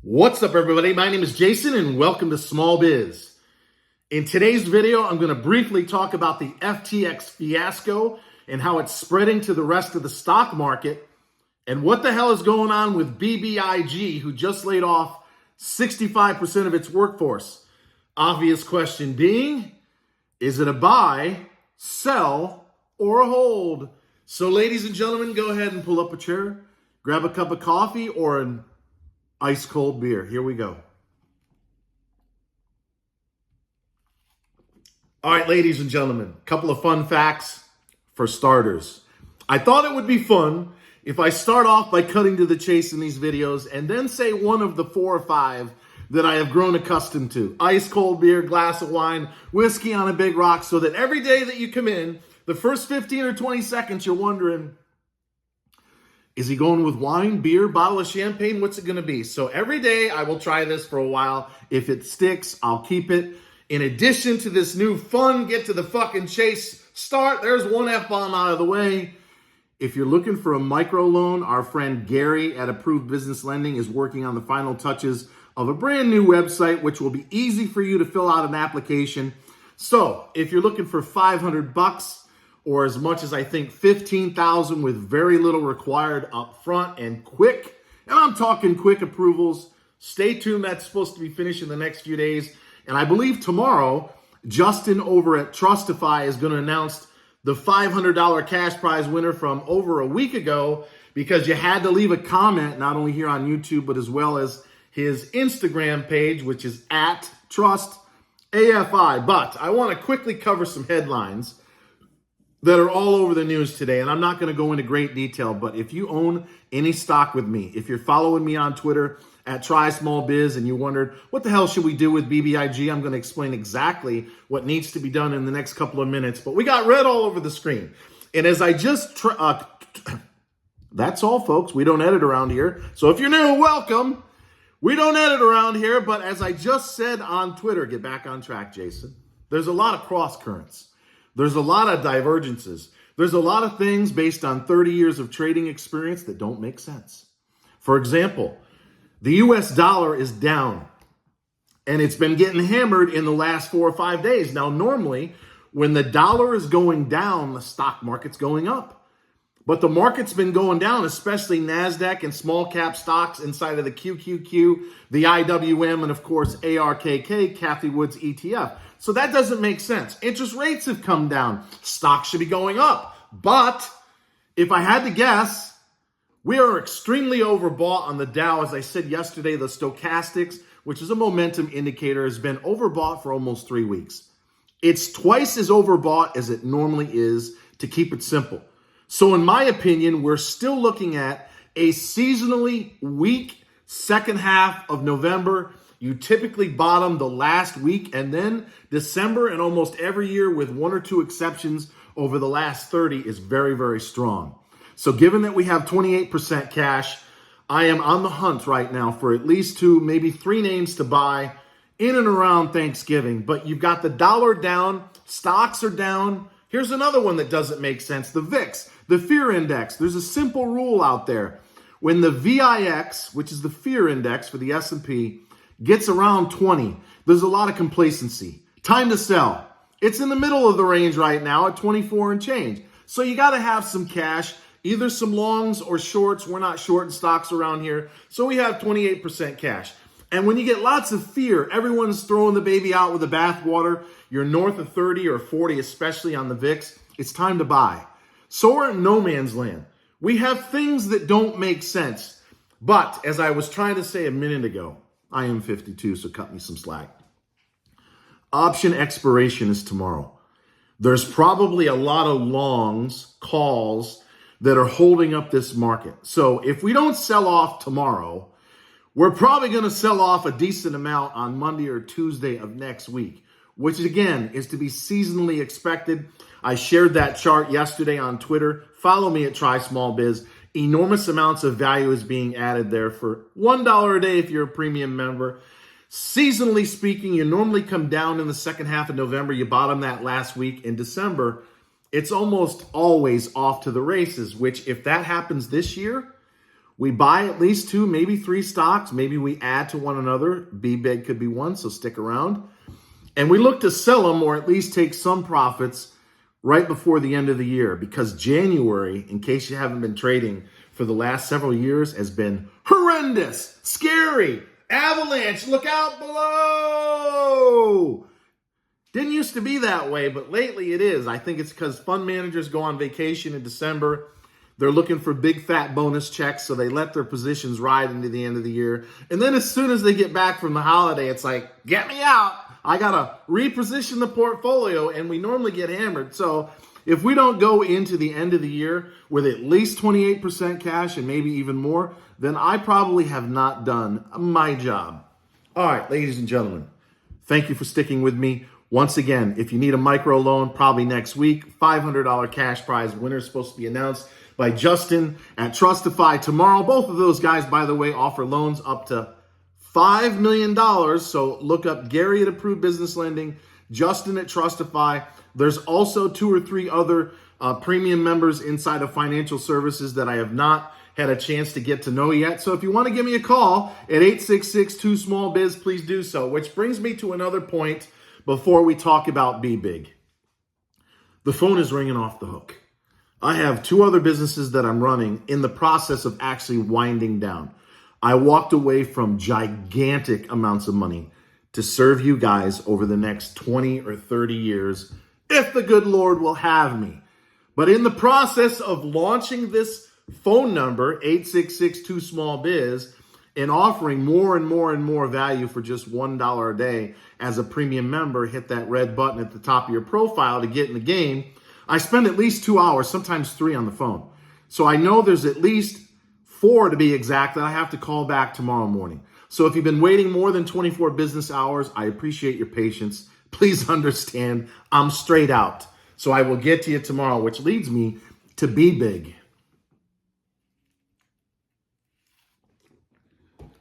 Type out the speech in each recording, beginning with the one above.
What's up, everybody? My name is Jason, and welcome to Small Biz. In today's video, I'm going to briefly talk about the FTX fiasco and how it's spreading to the rest of the stock market, and what the hell is going on with BBIG, who just laid off 65% of its workforce. Obvious question being, is it a buy, sell, or a hold? So, ladies and gentlemen, go ahead and pull up a chair, grab a cup of coffee or an ice cold beer. Here we go. All right, ladies and gentlemen, a couple of fun facts for starters. I thought it would be fun if I start off by cutting to the chase in these videos and then say one of the 4 or 5 that I have grown accustomed to. Ice cold beer, glass of wine, whiskey on a big rock, so that every day that you come in, the first 15 or 20 seconds, you're wondering, is he going with wine, beer, bottle of champagne? What's it going to be? So every day I will try this for a while. If it sticks, I'll keep it. In addition to this new fun, get to the fucking chase start, there's one F-bomb out of the way. If you're looking for a microloan, our friend Gary at Approved Business Lending is working on the final touches of a brand new website, which will be easy for you to fill out an application. So if you're looking for $500, or as much as I think $15,000 with very little required up front and quick. And I'm talking quick approvals. Stay tuned. That's supposed to be finished in the next few days. And I believe tomorrow, Justin over at Trustify is going to announce the $500 cash prize winner from over a week ago, because you had to leave a comment, not only here on YouTube, but as well as his Instagram page, which is at TrustAFI. But I want to quickly cover some headlines that are all over the news today. And I'm not going to go into great detail, but if you own any stock with me, if you're following me on Twitter at TrySmallBiz and you wondered, what the hell should we do with BBIG? I'm going to explain exactly what needs to be done in the next couple of minutes. But we got red all over the screen. And as I just, that's all, folks. We don't edit around here. So if you're new, welcome. We don't edit around here. But as I just said on Twitter, get back on track, Jason. There's a lot of cross currents. There's a lot of divergences. There's a lot of things based on 30 years of trading experience that don't make sense. For example, the US dollar is down, and it's been getting hammered in the last 4 or 5 days. Now, normally, when the dollar is going down, the stock market's going up. But the market's been going down, especially NASDAQ and small cap stocks inside of the QQQ, the IWM, and of course, ARKK, Cathie Wood's ETF. So that doesn't make sense. Interest rates have come down. Stocks should be going up. But if I had to guess, we are extremely overbought on the Dow. As I said yesterday, the stochastics, which is a momentum indicator, has been overbought for almost 3 weeks. It's twice as overbought as it normally is, to keep it simple. So in my opinion, we're still looking at a seasonally weak second half of November. You typically bottom the last week, and then December, and almost every year with 1 or 2 exceptions over the last 30, is very, very strong. So given that we have 28% cash, I am on the hunt right now for at least 2, maybe 3 names to buy in and around Thanksgiving. But you've got the dollar down, stocks are down. Here's another one that doesn't make sense, the VIX, the fear index. There's a simple rule out there. When the VIX, which is the fear index for the S&P, gets around 20, there's a lot of complacency. Time to sell. It's in the middle of the range right now at 24 and change. So you got to have some cash, either some longs or shorts. We're not shorting stocks around here. So we have 28% cash. And when you get lots of fear, everyone's throwing the baby out with the bathwater. You're north of 30 or 40, especially on the VIX. It's time to buy. So we're in no man's land. We have things that don't make sense. But as I was trying to say a minute ago, I am 52, so cut me some slack. Option expiration is tomorrow. There's probably a lot of longs, calls, that are holding up this market. So if we don't sell off tomorrow, we're probably going to sell off a decent amount on Monday or Tuesday of next week, which again is to be seasonally expected. I shared that chart yesterday on Twitter. Follow me at TrySmallBiz. Enormous amounts of value is being added there for $1 a day if you're a premium member. Seasonally speaking, you normally come down in the second half of November. You bottom that last week. In December, it's almost always off to the races, which if that happens this year, We buy at least 2, maybe 3 stocks. Maybe we add to one another. BBIG could be one, so stick around. And we look to sell them or at least take some profits right before the end of the year, because January, in case you haven't been trading for the last several years, has been horrendous, scary, avalanche, look out below. Didn't used to be that way, but lately it is. I think it's because fund managers go on vacation in December. They're looking for big fat bonus checks, so they let their positions ride into the end of the year. And then as soon as they get back from the holiday, it's like, get me out. I got to reposition the portfolio, and we normally get hammered. So if we don't go into the end of the year with at least 28% cash and maybe even more, then I probably have not done my job. All right, ladies and gentlemen, thank you for sticking with me. Once again, if you need a micro loan, probably next week, $500 cash prize winner is supposed to be announced by Justin at Trustify tomorrow. Both of those guys, by the way, offer loans up to $5 million. So look up Gary at Approved Business Lending, Justin at Trustify. There's also 2 or 3 other premium members inside of financial services that I have not had a chance to get to know yet. So if you want to give me a call at 866-2-SMALL-BIZ, please do so. Which brings me to another point before we talk about BBIG. The phone is ringing off the hook. I have 2 other businesses that I'm running in the process of actually winding down. I walked away from gigantic amounts of money to serve you guys over the next 20 or 30 years, if the good Lord will have me. But in the process of launching this phone number, 866-2-SMALL-BIZ, and offering more and more and more value for just $1 a day as a premium member, hit that red button at the top of your profile to get in the game. I spend at least 2 hours, sometimes 3 on the phone. So I know there's at least 4 to be exact that I have to call back tomorrow morning. So if you've been waiting more than 24 business hours, I appreciate your patience. Please understand, I'm straight out. So I will get to you tomorrow, which leads me to BBIG.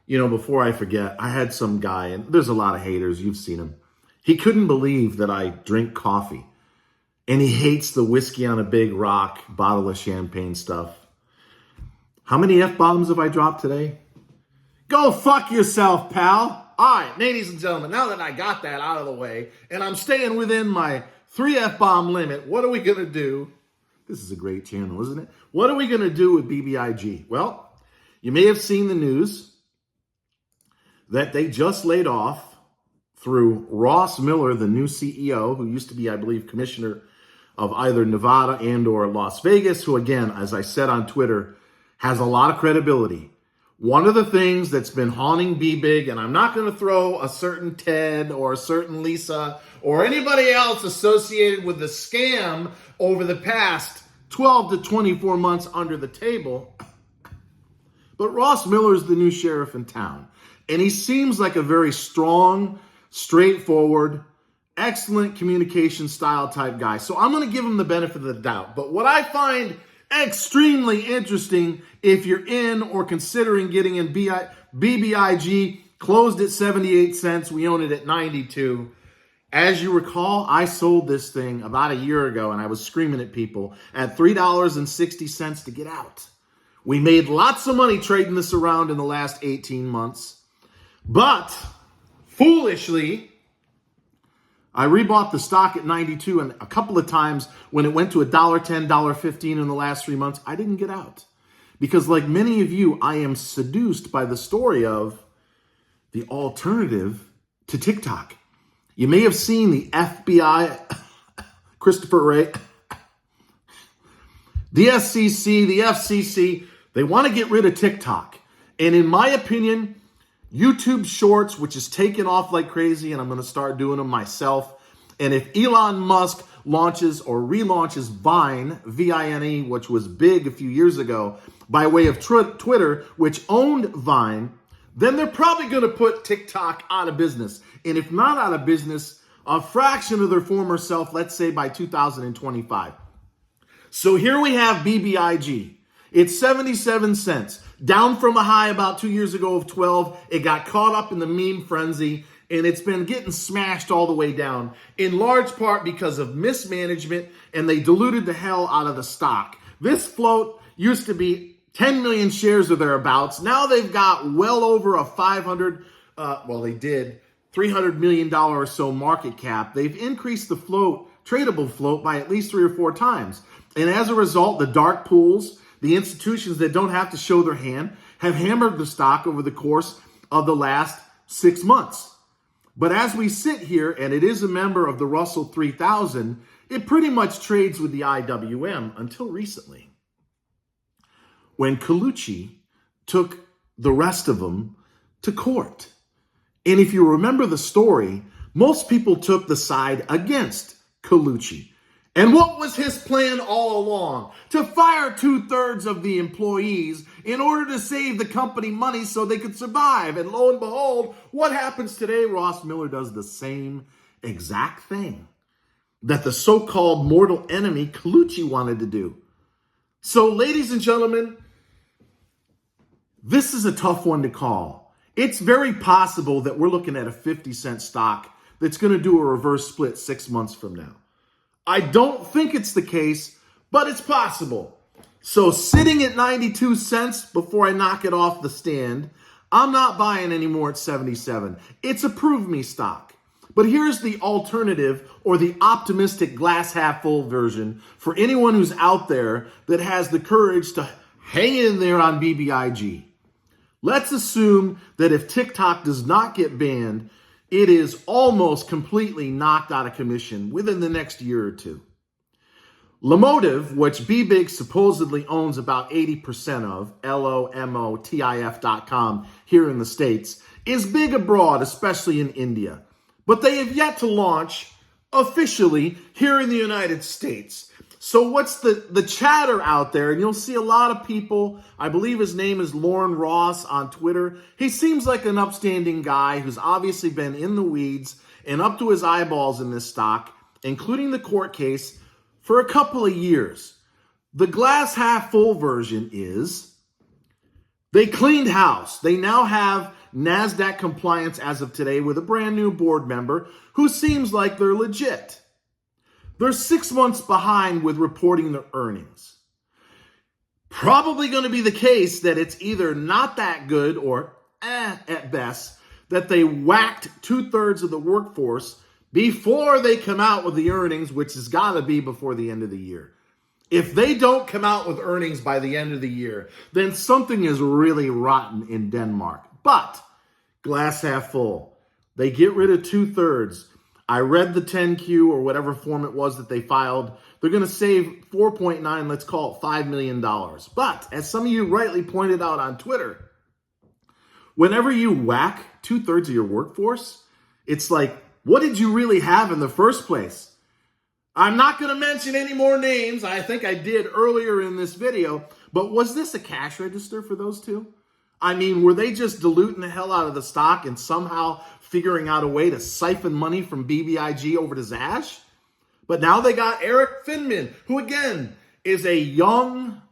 You know, before I forget, I had some guy, and there's a lot of haters, you've seen him. He couldn't believe that I drink coffee. And he hates the whiskey on a big rock, bottle of champagne stuff. How many F-bombs have I dropped today? Go fuck yourself, pal. All right, ladies and gentlemen, now that I got that out of the way, and I'm staying within my 3 F-bomb limit, what are we going to do? This is a great channel, isn't it? What are we going to do with BBIG? Well, you may have seen the news that they just laid off through Ross Miller, the new CEO, who used to be, I believe, commissioner of either Nevada and or Las Vegas, who, again, as I said on Twitter, has a lot of credibility. One of the things that's been haunting BBIG, and I'm not going to throw a certain Ted or a certain Lisa or anybody else associated with the scam over the past 12 to 24 months under the table, but Ross Miller's the new sheriff in town. And he seems like a very strong, straightforward, excellent communication style type guy. So I'm going to give him the benefit of the doubt. But what I find extremely interesting, if you're in or considering getting in BBIG, closed at 78 cents. We own it at 92. As you recall, I sold this thing about a year ago, and I was screaming at people at $3.60 to get out. We made lots of money trading this around in the last 18 months. But foolishly, I rebought the stock at 92, and a couple of times when it went to $1.10, $1.15 in the last 3 months, I didn't get out. Because like many of you, I am seduced by the story of the alternative to TikTok. You may have seen the FBI, Christopher Wray, the SEC, the FCC, they want to get rid of TikTok. And in my opinion, YouTube Shorts, which is taking off like crazy, and I'm going to start doing them myself. And if Elon Musk launches or relaunches Vine, V-I-N-E, which was big a few years ago, by way of Twitter, which owned Vine, then they're probably going to put TikTok out of business. And if not out of business, a fraction of their former self, let's say by 2025. So here we have BBIG. It's 77 cents, down from a high about 2 years ago of 12. It got caught up in the meme frenzy, and it's been getting smashed all the way down, in large part because of mismanagement, and they diluted the hell out of the stock. This float used to be 10 million shares or thereabouts. Now they've got well over a they did $300 million or so market cap. They've increased the float, tradable float, by at least 3 or 4 times. And as a result, the dark pools, the institutions that don't have to show their hand, have hammered the stock over the course of the last 6 months. But as we sit here, and it is a member of the Russell 3000, it pretty much trades with the IWM until recently, when Colucci took the rest of them to court. And if you remember the story, most people took the side against Colucci. And what was his plan all along? To fire 2/3 of the employees in order to save the company money so they could survive. And lo and behold, what happens today? Ross Miller does the same exact thing that the so-called mortal enemy Colucci wanted to do. So, ladies and gentlemen, this is a tough one to call. It's very possible that we're looking at a 50-cent stock that's going to do a reverse split 6 months from now. I don't think it's the case, but it's possible. So sitting at 92 cents before I knock it off the stand, I'm not buying anymore at 77. It's a prove me stock. But here's the alternative, or the optimistic glass half full version for anyone who's out there that has the courage to hang in there on BBIG. Let's assume that if TikTok does not get banned, it is almost completely knocked out of commission within the next year or two. Lomotiv, which BBIG supposedly owns about 80% of, LOMOTIF.com here in the States, is big abroad, especially in India. But they have yet to launch officially here in the United States. So what's the chatter out there? And you'll see a lot of people, I believe his name is Lauren Ross on Twitter. He seems like an upstanding guy who's obviously been in the weeds and up to his eyeballs in this stock, including the court case, for a couple of years. The glass half full version is they cleaned house. They now have NASDAQ compliance as of today with a brand new board member who seems like they're legit. They're 6 months behind with reporting their earnings. Probably going to be the case that it's either not that good or at best, that they whacked 2/3 of the workforce before they come out with the earnings, which has got to be before the end of the year. If they don't come out with earnings by the end of the year, then something is really rotten in Denmark. But glass half full. They get rid of 2/3. I read the 10Q or whatever form it was that they filed. They're going to save 4.9, let's call it $5 million. But as some of you rightly pointed out on Twitter, whenever you whack 2/3 of your workforce, it's like, what did you really have in the first place? I'm not going to mention any more names. I think I did earlier in this video. But was this a cash register for those two? I mean, were they just diluting the hell out of the stock and somehow figuring out a way to siphon money from BBIG over to Zash? But now they got Eric Finman, who again is a young,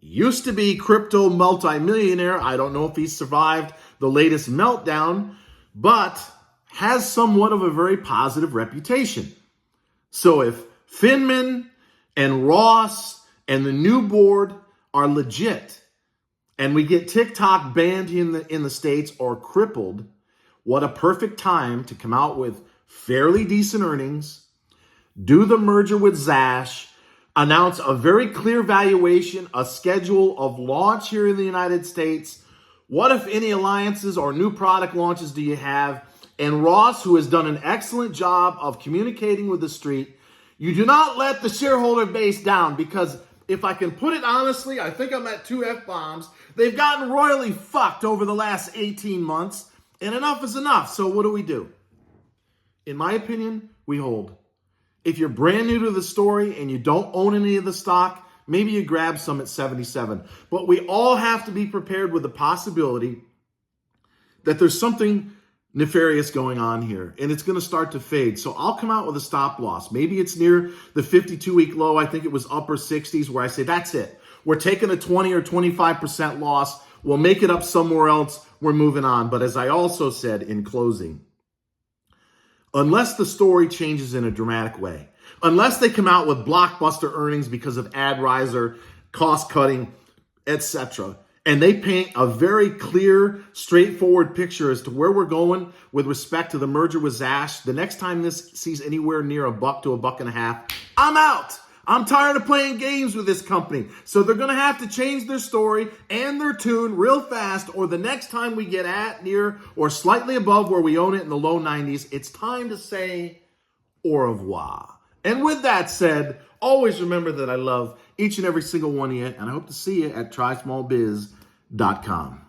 used to be crypto multimillionaire. I don't know if he survived the latest meltdown, but has somewhat of a very positive reputation. So if Finman and Ross and the new board are legit, and we get TikTok banned in the States or crippled, what a perfect time to come out with fairly decent earnings, do the merger with Zash, announce a very clear valuation, a schedule of launch here in the United States. What, if any, alliances or new product launches do you have? And Ross, who has done an excellent job of communicating with the street, you do not let the shareholder base down, because if I can put it honestly, I think I'm at 2 F-bombs. They've gotten royally fucked over the last 18 months, and enough is enough. So what do? In my opinion, we hold. If you're brand new to the story and you don't own any of the stock, maybe you grab some at 77. But we all have to be prepared with the possibility that there's something nefarious going on here, and it's going to start to fade. So I'll come out with a stop loss. Maybe it's near the 52-week low. I think it was upper 60s, where I say, that's it. We're taking a 20 or 25% loss. We'll make it up somewhere else. We're moving on. But as I also said in closing, unless the story changes in a dramatic way, unless they come out with blockbuster earnings because of ad riser, cost cutting, etc. And they paint a very clear, straightforward picture as to where we're going with respect to the merger with Zash. The next time this sees anywhere near $1 to $1.50, I'm out. I'm tired of playing games with this company. So they're going to have to change their story and their tune real fast, or the next time we get at, near, or slightly above where we own it in the low 90s, it's time to say au revoir. And with that said, always remember that I love each and every single one of you, and I hope to see you at trysmallbiz.com.